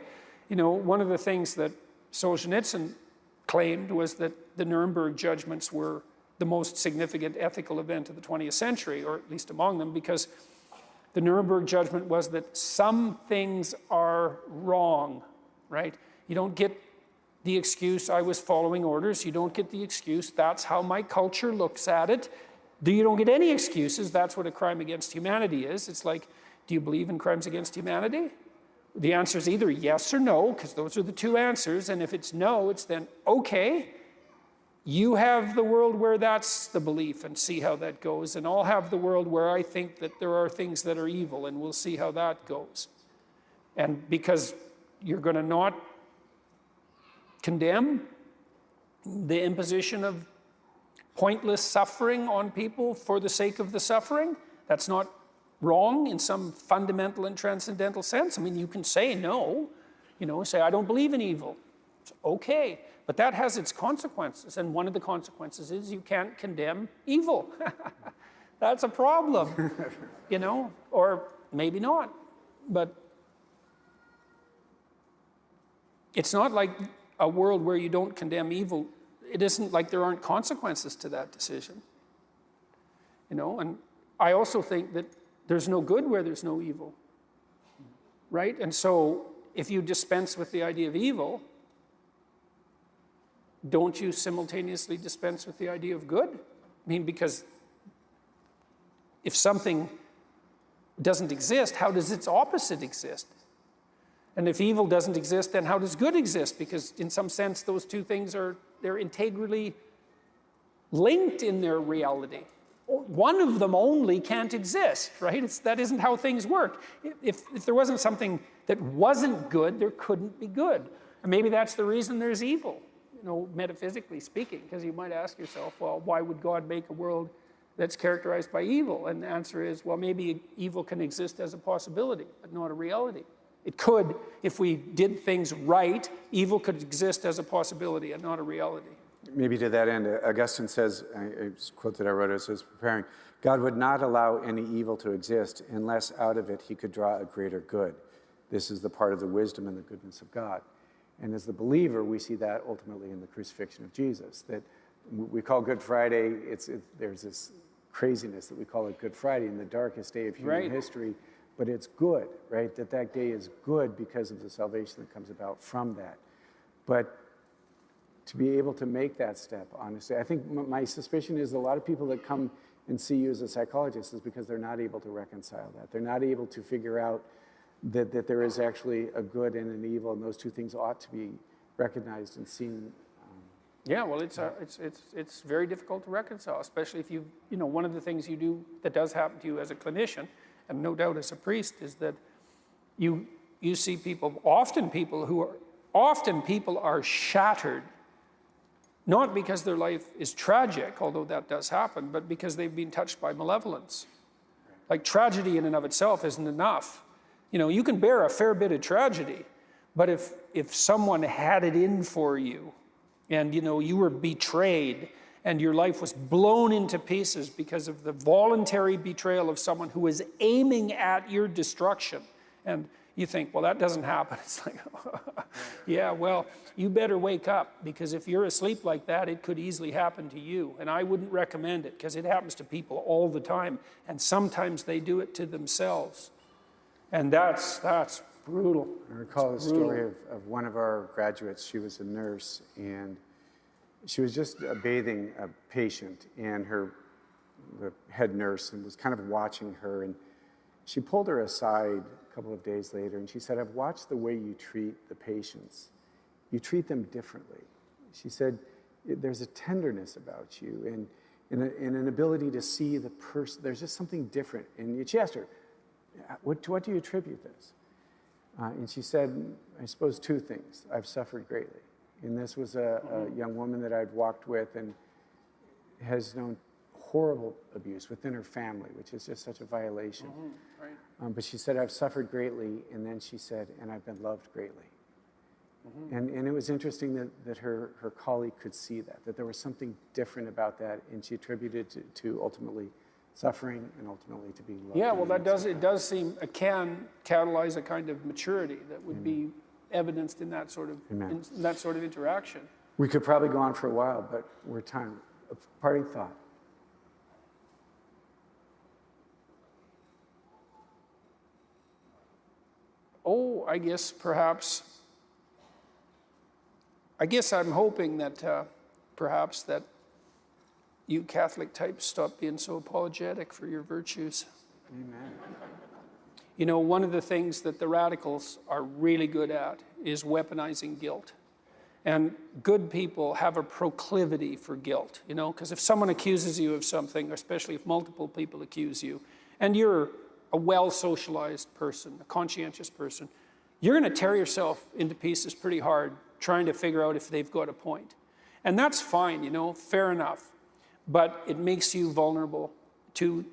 You know, one of the things that Solzhenitsyn claimed was that the Nuremberg judgments were the most significant ethical event of the 20th century, or at least among them, because the Nuremberg judgment was that some things are wrong, right? You don't get the excuse, I was following orders. You don't get the excuse, that's how my culture looks at it. You don't get any excuses, that's what a crime against humanity is. It's like, do you believe in crimes against humanity? The answer is either yes or no, because those are the two answers. And if it's no, it's then, okay, you have the world where that's the belief and see how that goes. And I'll have the world where I think that there are things that are evil and we'll see how that goes. And because you're going to not condemn the imposition of pointless suffering on people for the sake of the suffering, that's not wrong in some fundamental and transcendental sense. I mean, you can say no, you know, say, I don't believe in evil. It's okay, but that has its consequences, and one of the consequences is you can't condemn evil. That's a problem, you know, or maybe not, but it's not like a world where you don't condemn evil. It isn't like there aren't consequences to that decision, you know. And I also think that there's no good where there's no evil, right? And so if you dispense with the idea of evil, don't you simultaneously dispense with the idea of good? I mean, because if something doesn't exist, how does its opposite exist? And if evil doesn't exist, then how does good exist? Because in some sense, those two things they're integrally linked in their reality. One of them only can't exist, right? That isn't how things work. If there wasn't something that wasn't good, there couldn't be good. And maybe that's the reason there's evil, you know, metaphysically speaking, because you might ask yourself, well, why would God make a world that's characterized by evil? And the answer is, well, maybe evil can exist as a possibility, but not a reality. It could, if we did things right, evil could exist as a possibility and not a reality. Maybe to that end, Augustine says, a quote that I wrote as I was preparing, God would not allow any evil to exist unless out of it he could draw a greater good. This is the part of the wisdom and the goodness of God. And as the believer, we see that ultimately in the crucifixion of Jesus, that we call Good Friday, there's this craziness that we call it Good Friday in the darkest day of human history. But it's good, right? That day is good because of the salvation that comes about from that. But to be able to make that step, honestly, I think my suspicion is a lot of people that come and see you as a psychologist is because they're not able to reconcile that. They're not able to figure out that there is actually a good and an evil, and those two things ought to be recognized and seen. Yeah, well, it's very difficult to reconcile, especially if you know, one of the things you do that does happen to you as a clinician, and no doubt as a priest, is that you see people are shattered, not because their life is tragic, although that does happen, but because they've been touched by malevolence. Like, tragedy in and of itself isn't enough. You know, you can bear a fair bit of tragedy, but if someone had it in for you, and, you know, you were betrayed, and your life was blown into pieces because of the voluntary betrayal of someone who was aiming at your destruction. And, You think, well, that doesn't happen. It's like, yeah, well, you better wake up, because if you're asleep like that, it could easily happen to you. And I wouldn't recommend it, because it happens to people all the time. And sometimes they do it to themselves. And that's brutal. I recall the story of one of our graduates. She was a nurse, and she was just bathing a patient, and the head nurse and was kind of watching her. And she pulled her aside a couple of days later, and she said, I've watched the way you treat the patients. You treat them differently. She said, there's a tenderness about you and an ability to see the person. There's just something different. And she asked her, what do you attribute this? And she said, I suppose two things. I've suffered greatly. And this was a young woman that I'd walked with and has known horrible abuse within her family, which is just such a violation. Right. But she said, I've suffered greatly, and then she said, and I've been loved greatly. And it was interesting that her colleague could see that there was something different about that, and she attributed to ultimately suffering and ultimately to being loved. Yeah, well, it does seem it can catalyze a kind of maturity that would be evidenced in that sort of interaction. We could probably go on for a while, but we're time. A parting thought. Oh, I guess I'm hoping that perhaps that you Catholic types stop being so apologetic for your virtues. Amen. You know, one of the things that the radicals are really good at is weaponizing guilt. And good people have a proclivity for guilt, you know, because if someone accuses you of something, especially if multiple people accuse you, and you're a well-socialized person, a conscientious person, you're going to tear yourself into pieces pretty hard trying to figure out if they've got a point. And that's fine, you know, fair enough. But it makes you vulnerable to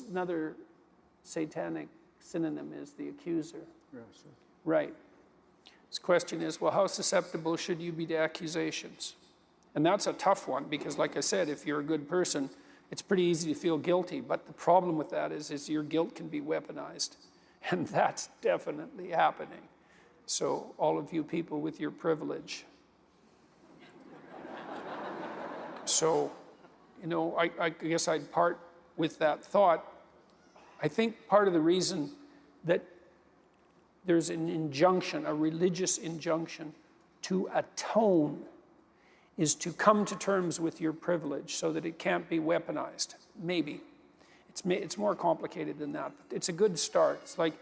another satanic synonym is the accuser. Yeah, sure. Right. This question is, well, how susceptible should you be to accusations? And that's a tough one, because like I said, if you're a good person, it's pretty easy to feel guilty. But the problem with that is your guilt can be weaponized. And that's definitely happening. So all of you people with your privilege. So, you know, I guess I'd part with that thought. I think part of the reason that there's an injunction, a religious injunction, to atone is to come to terms with your privilege so that it can't be weaponized. Maybe. It's more complicated than that, but it's a good start. It's like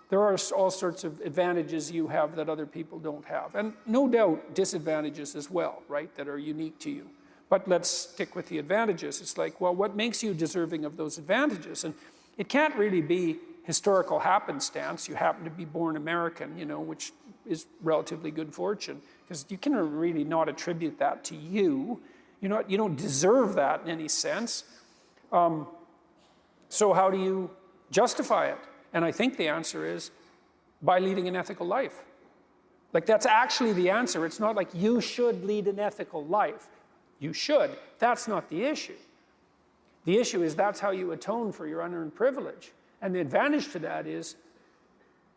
there are all sorts of advantages you have that other people don't have. And no doubt disadvantages as well, right, that are unique to you. But let's stick with the advantages. It's like, well, what makes you deserving of those advantages? And it can't really be historical happenstance. You happen to be born American, you know, which is relatively good fortune, because you can really not attribute that to you. You don't deserve that in any sense. So how do you justify it? And I think the answer is by leading an ethical life. Like, that's actually the answer. It's not like you should lead an ethical life. You should. That's not the issue. The issue is that's how you atone for your unearned privilege. And the advantage to that is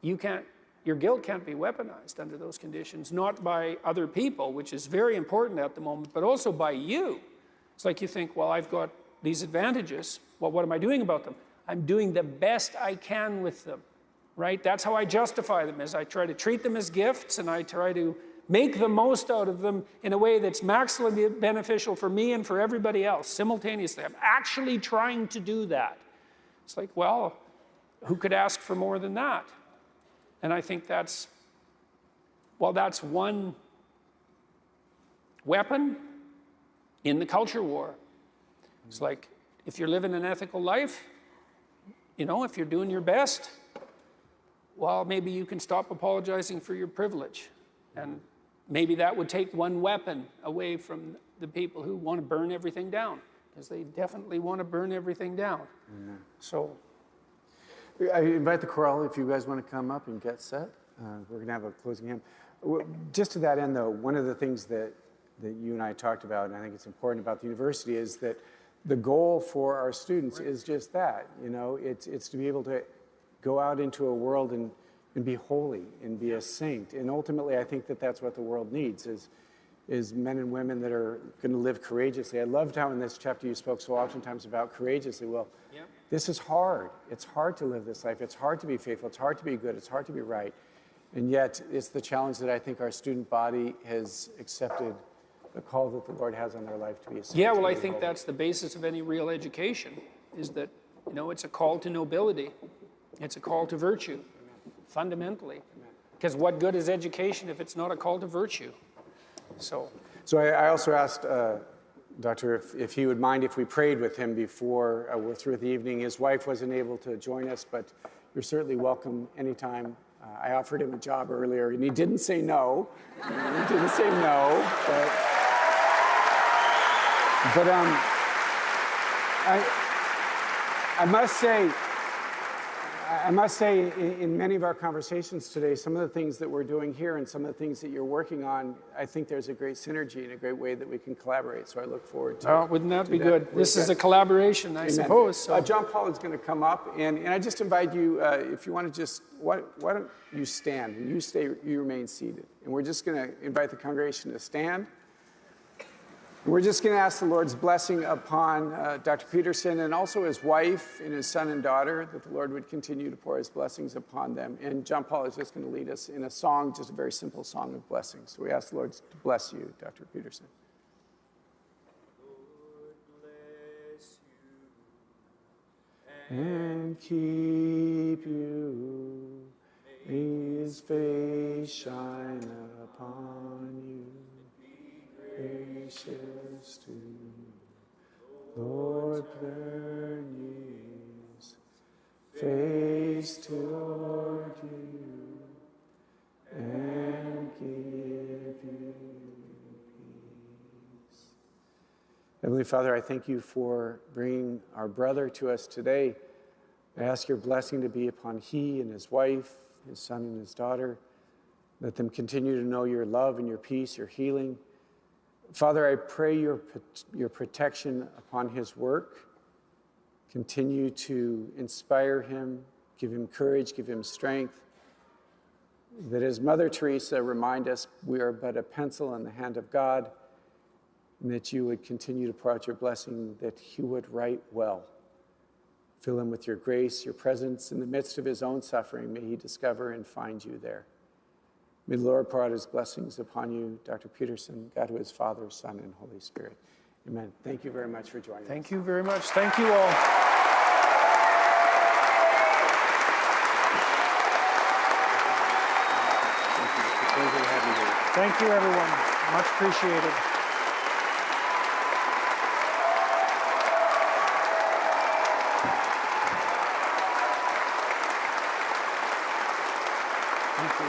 your guilt can't be weaponized under those conditions, not by other people, which is very important at the moment, but also by you. It's like you think, well, I've got these advantages. Well, what am I doing about them? I'm doing the best I can with them, right? That's how I justify them, is I try to treat them as gifts, and I try to make the most out of them in a way that's maximally beneficial for me and for everybody else simultaneously. I'm actually trying to do that. It's like, well, who could ask for more than that? And I think that's one weapon in the culture war. It's like, if you're living an ethical life, you know, if you're doing your best, well, maybe you can stop apologizing for your privilege. And maybe that would take one weapon away from the people who want to burn everything down, because they definitely want to burn everything down. Mm-hmm. So I invite the choral, if you guys want to come up and get set. We're going to have a closing hymn. Just to that end, though, one of the things that you and I talked about, and I think it's important about the university, is that the goal for our students is just that. You know, it's to be able to go out into a world and be holy and be a saint. And ultimately, I think that that's what the world needs is men and women that are going to live courageously. I loved how in this chapter you spoke so oftentimes about courageously. Well, this is hard. It's hard to live this life. It's hard to be faithful. It's hard to be good. It's hard to be right. And yet, it's the challenge that I think our student body has accepted, the call that the Lord has on their life to be a saint. Yeah, well, I think that's the basis of any real education, is that, you know, it's a call to nobility. It's a call to virtue, fundamentally. Because what good is education if it's not a call to virtue? So I also asked Doctor if he would mind if we prayed with him before we're through with the evening. His wife wasn't able to join us, but you're certainly welcome anytime. I offered him a job earlier, and he didn't say no. But I must say, in many of our conversations today, some of the things that we're doing here and some of the things that you're working on, I think there's a great synergy and a great way that we can collaborate. So I look forward to. Wouldn't that be good? This is a collaboration, I suppose. So. John Paul is going to come up, and I just invite you, if you want to just, why don't you stand and you remain seated, and we're just going to invite the congregation to stand. We're just going to ask the Lord's blessing upon Dr. Peterson and also his wife and his son and daughter, that the Lord would continue to pour his blessings upon them. And John Paul is just going to lead us in a song, just a very simple song of blessing. So we ask the Lord to bless you, Dr. Peterson. Lord bless you And keep you, may his face shine upon you. Gracious to you, Lord, turn his face toward you and give you peace. Heavenly Father, I thank you for bringing our brother to us today. I ask your blessing to be upon he and his wife, his son and his daughter. Let them continue to know your love and your peace, your healing. Father, I pray your protection upon his work. Continue to inspire him, give him courage, give him strength. That as Mother Teresa remind us, we are but a pencil in the hand of God, and that you would continue to pour out your blessing, that he would write well. Fill him with your grace, your presence in the midst of his own suffering. May he discover and find you there. May the Lord pour out his blessings upon you, Dr. Peterson, God who is Father, Son, and Holy Spirit. Amen. Thank you very much for joining us. Thank you very much. Thank you all. Thank you, everyone. Much appreciated. Thank you.